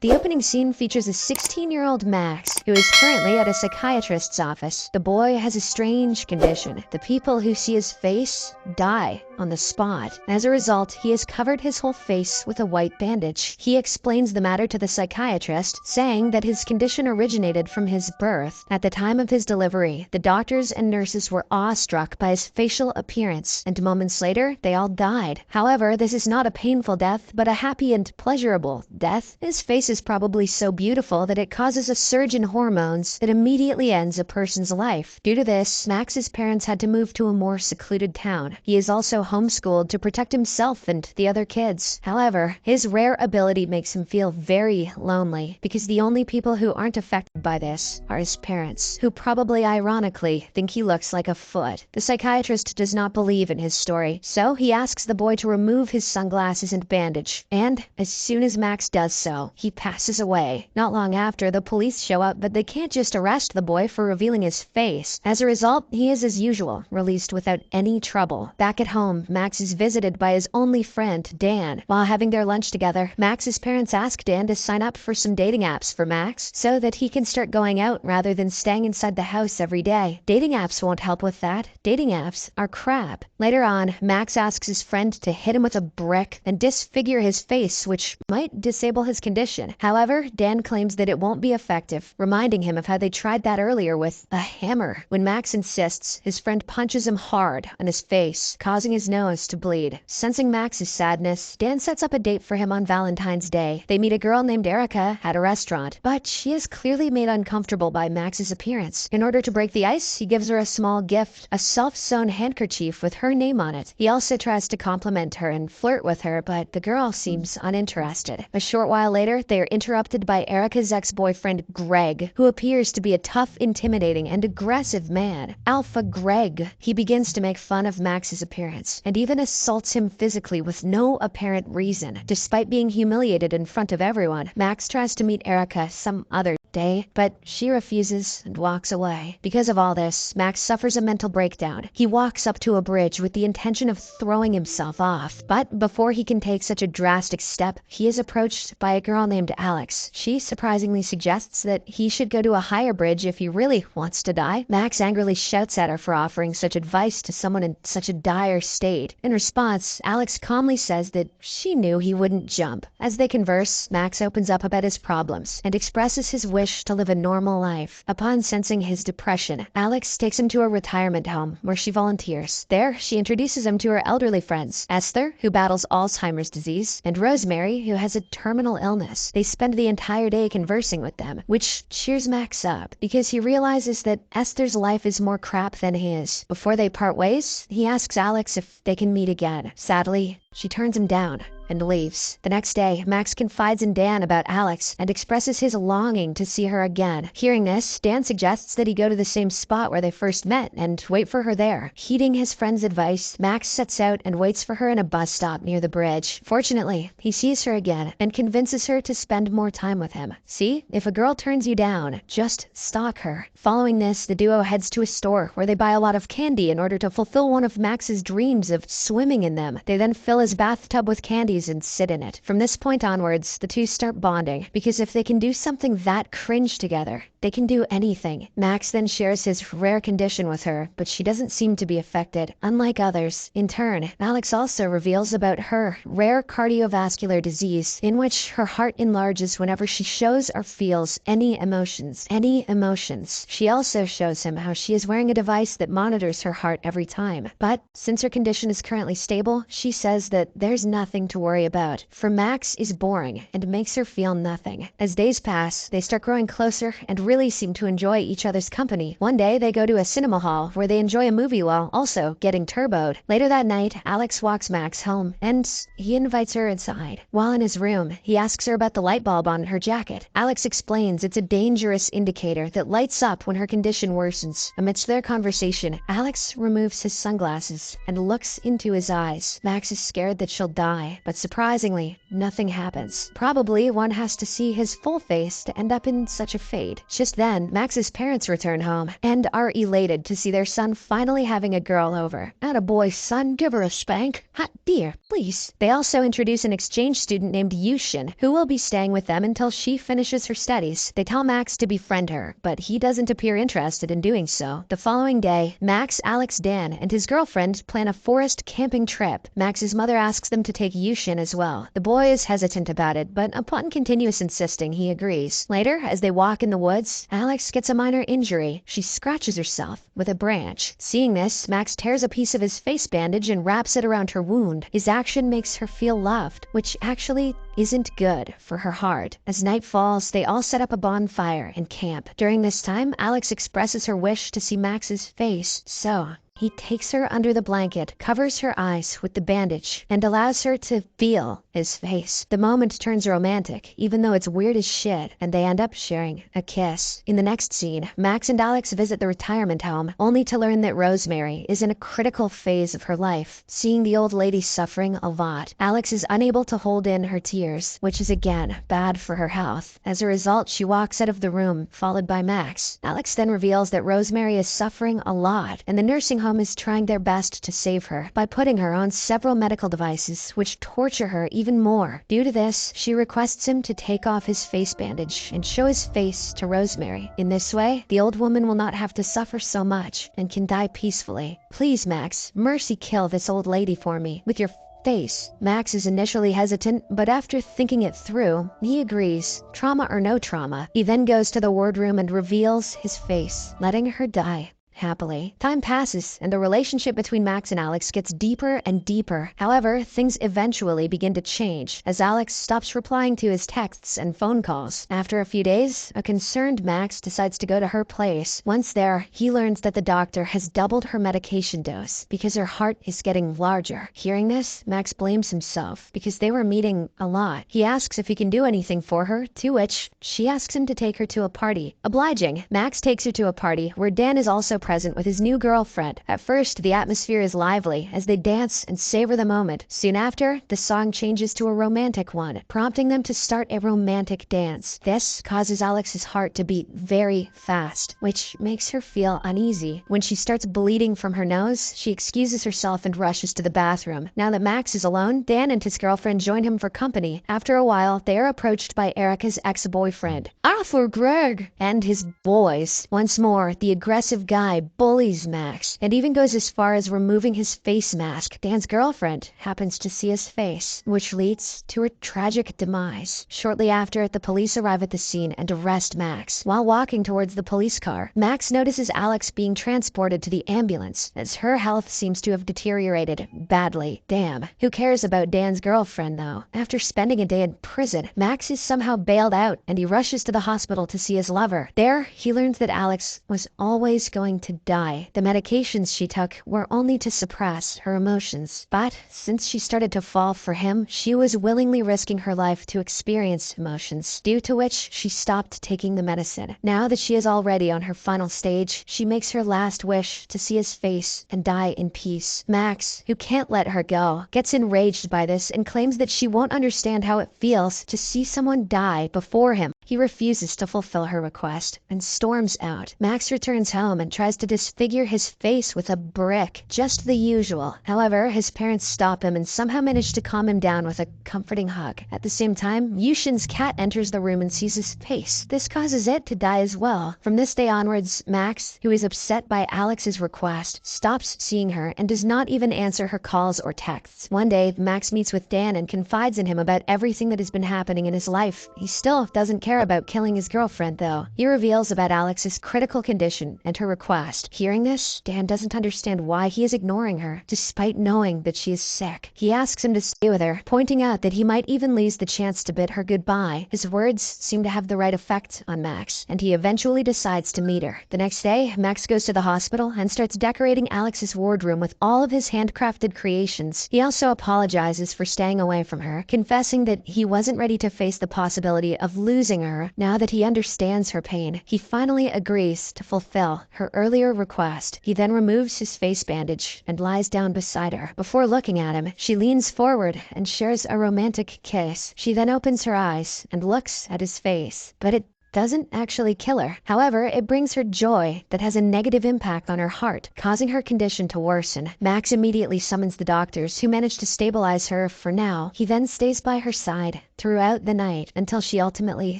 The opening scene features a 16-year-old Max, who is currently at a psychiatrist's office. The boy has a strange condition. The people who see his face die on the spot. As a result, he has covered his whole face with a white bandage. He explains the matter to the psychiatrist, saying that his condition originated from his birth. At the time of his delivery, the doctors and nurses were awestruck by his facial appearance, and moments later, they all died. However, this is not a painful death, but a happy and pleasurable death. His face is probably so beautiful that it causes a surge in hormones that immediately ends a person's life. Due to this, Max's parents had to move to a more secluded town. He is also homeschooled to protect himself and the other kids. However, his rare ability makes him feel very lonely, because the only people who aren't affected by this are his parents, who probably ironically think he looks like a foot. The psychiatrist does not believe in his story, so he asks the boy to remove his sunglasses and bandage, and as soon as Max does so, he passes away. Not long after, the police show up, but they can't just arrest the boy for revealing his face. As a result, he is, as usual, released without any trouble. Back at home, Max is visited by his only friend, Dan. While having their lunch together, Max's parents ask Dan to sign up for some dating apps for Max so that he can start going out rather than staying inside the house every day. Dating apps won't help with that. Dating apps are crap. Later on, Max asks his friend to hit him with a brick and disfigure his face, which might disable his condition. However, Dan claims that it won't be effective, reminding him of how they tried that earlier with a hammer. When Max insists, his friend punches him hard on his face, causing his nose to bleed. Sensing Max's sadness, Dan sets up a date for him on Valentine's Day. They meet a girl named Erica at a restaurant, but she is clearly made uncomfortable by Max's appearance. In order to break the ice, he gives her a small gift, a self-sewn handkerchief with her name on it. He also tries to compliment her and flirt with her, but the girl seems uninterested. A short while later, they are interrupted by Erica's ex-boyfriend, Greg, who appears to be a tough, intimidating, and aggressive man. Alpha Greg. He begins to make fun of Max's appearance, and even assaults him physically with no apparent reason. Despite being humiliated in front of everyone, Max tries to meet Erica some other day, but she refuses and walks away. Because of all this, Max suffers a mental breakdown. He walks up to a bridge with the intention of throwing himself off, but before he can take such a drastic step, he is approached by a girl named Alex. She surprisingly suggests that he should go to a higher bridge if he really wants to die. Max angrily shouts at her for offering such advice to someone in such a dire state. In response, Alex calmly says that she knew he wouldn't jump. As they converse, Max opens up about his problems and expresses his wish to live a normal life. Upon sensing his depression, Alex takes him to a retirement home where she volunteers. There, she introduces him to her elderly friends, Esther, who battles Alzheimer's disease, and Rosemary, who has a terminal illness. They spend the entire day conversing with them, which cheers Max up because he realizes that Esther's life is more crap than his. Before they part ways, he asks Alex if they can meet again. Sadly, she turns him down and leaves. The next day, Max confides in Dan about Alex and expresses his longing to see her again. Hearing this, Dan suggests that he go to the same spot where they first met and wait for her there. Heeding his friend's advice, Max sets out and waits for her in a bus stop near the bridge. Fortunately, he sees her again and convinces her to spend more time with him. See, if a girl turns you down, just stalk her. Following this, the duo heads to a store where they buy a lot of candy in order to fulfill one of Max's dreams of swimming in them. They then fill his bathtub with candy and sit in it. From this point onwards, the two start bonding, because if they can do something that cringe together, they can do anything. Max then shares his rare condition with her, but she doesn't seem to be affected, unlike others. In turn, Alex also reveals about her rare cardiovascular disease, in which her heart enlarges whenever she shows or feels any emotions. Any emotions. She also shows him how she is wearing a device that monitors her heart every time. But since her condition is currently stable, she says that there's nothing to worry about, for Max is boring and makes her feel nothing. As days pass, they start growing closer and really seem to enjoy each other's company. One day, they go to a cinema hall where they enjoy a movie while also getting turboed. Later that night, Alex walks Max home, and he invites her inside. While in his room, he asks her about the light bulb on her jacket. Alex explains it's a dangerous indicator that lights up when her condition worsens. Amidst their conversation, Alex removes his sunglasses and looks into his eyes. Max is scared that she'll die, but surprisingly, nothing happens. Probably one has to see his full face to end up in such a fate. Just Just then, Max's parents return home and are elated to see their son finally having a girl over. "Attaboy, son, give her a spank." "Hot dear, please." They also introduce an exchange student named Yushin, who will be staying with them until she finishes her studies. They tell Max to befriend her, but he doesn't appear interested in doing so. The following day, Max, Alex, Dan, and his girlfriend plan a forest camping trip. Max's mother asks them to take Yushin as well. The boy is hesitant about it, but upon continuous insisting, he agrees. Later, as they walk in the woods, Alex gets a minor injury. She scratches herself with a branch. Seeing this, Max tears a piece of his face bandage and wraps it around her wound. His action makes her feel loved, which actually isn't good for her heart. As night falls, they all set up a bonfire and camp. During this time, Alex expresses her wish to see Max's face, so he takes her under the blanket, covers her eyes with the bandage, and allows her to feel his face. The moment turns romantic, even though it's weird as shit, and they end up sharing a kiss. In the next scene, Max and Alex visit the retirement home, only to learn that Rosemary is in a critical phase of her life. Seeing the old lady suffering a lot, Alex is unable to hold in her tears, which is again bad for her health. As a result, she walks out of the room, followed by Max. Alex then reveals that Rosemary is suffering a lot, and the nursing home is trying their best to save her by putting her on several medical devices which torture her even more. Due to this, she requests him to take off his face bandage and show his face to Rosemary. In this way, the old woman will not have to suffer so much and can die peacefully. "Please, Max, mercy kill this old lady for me with your face." Max is initially hesitant, but after thinking it through, he agrees. Trauma or no trauma, he then goes to the wardroom and reveals his face, letting her die happily. Time passes, and the relationship between Max and Alex gets deeper and deeper. However, things eventually begin to change as Alex stops replying to his texts and phone calls. After a few days, a concerned Max decides to go to her place. Once there, he learns that the doctor has doubled her medication dose because her heart is getting larger. Hearing this, Max blames himself because they were meeting a lot. He asks if he can do anything for her, to which she asks him to take her to a party. Obliging, Max takes her to a party where Dan is also present with his new girlfriend. At first, the atmosphere is lively as they dance and savor the moment. Soon after, the song changes to a romantic one, prompting them to start a romantic dance. This causes Alex's heart to beat very fast, which makes her feel uneasy. When she starts bleeding from her nose, she excuses herself and rushes to the bathroom. Now that Max is alone, Dan and his girlfriend join him for company. After a while, they are approached by Erica's ex-boyfriend, Arthur Gregg, and his boys. Once more, the aggressive guy bullies Max and even goes as far as removing his face mask. Dan's girlfriend happens to see his face, which leads to her tragic demise. Shortly after, the police arrive at the scene and arrest Max. While walking towards the police car, Max notices Alex being transported to the ambulance as her health seems to have deteriorated badly. Damn, who cares about Dan's girlfriend though? After spending a day in prison, Max is somehow bailed out and he rushes to the hospital to see his lover. There, he learns that Alex was always going to die. The medications she took were only to suppress her emotions. But since she started to fall for him, she was willingly risking her life to experience emotions, due to which she stopped taking the medicine. Now that she is already on her final stage, she makes her last wish to see his face and die in peace. Max, who can't let her go, gets enraged by this and claims that she won't understand how it feels to see someone die before him. He refuses to fulfill her request and storms out. Max returns home and tries to disfigure his face with a brick, just the usual. However, his parents stop him and somehow manage to calm him down with a comforting hug. At the same time, Yushin's cat enters the room and sees his face. This causes it to die as well. From this day onwards, Max, who is upset by Alex's request, stops seeing her and does not even answer her calls or texts. One day, Max meets with Dan and confides in him about everything that has been happening in his life. He still doesn't care about killing his girlfriend though. He reveals about Alex's critical condition and her request. Hearing this, Dan doesn't understand why he is ignoring her, despite knowing that she is sick. He asks him to stay with her, pointing out that he might even lose the chance to bid her goodbye. His words seem to have the right effect on Max, and he eventually decides to meet her. The next day, Max goes to the hospital and starts decorating Alex's wardroom with all of his handcrafted creations. He also apologizes for staying away from her, confessing that he wasn't ready to face the possibility of losing her. Now that he understands her pain, he finally agrees to fulfill her earlier request. He then removes his face bandage and lies down beside her. Before looking at him, she leans forward and shares a romantic kiss. She then opens her eyes and looks at his face, but it doesn't actually kill her. However, it brings her joy that has a negative impact on her heart, causing her condition to worsen. Max immediately summons the doctors, who manage to stabilize her for now. He then stays by her side throughout the night until she ultimately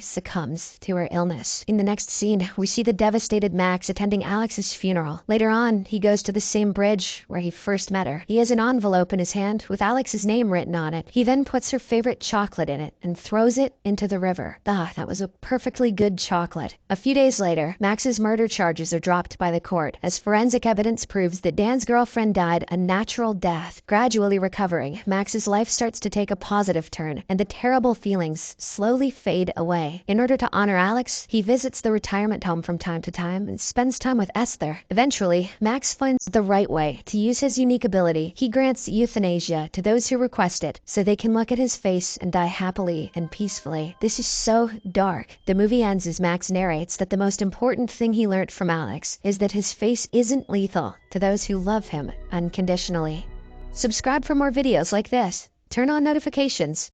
succumbs to her illness. In the next scene, we see the devastated Max attending Alex's funeral. Later on, he goes to the same bridge where he first met her. He has an envelope in his hand with Alex's name written on it. He then puts her favorite chocolate in it and throws it into the river. That was a perfectly good chocolate. A few days later, Max's murder charges are dropped by the court as forensic evidence proves that Dan's girlfriend died a natural death. Gradually recovering, Max's life starts to take a positive turn, and the terrible feelings slowly fade away. In order to honor Alex, he visits the retirement home from time to time and spends time with Esther. Eventually, Max finds the right way to use his unique ability. He grants euthanasia to those who request it so they can look at his face and die happily and peacefully. This is so dark. The movie ends as Max narrates that the most important thing he learned from Alex is that his face isn't lethal to those who love him unconditionally. Subscribe for more videos like this. Turn on notifications.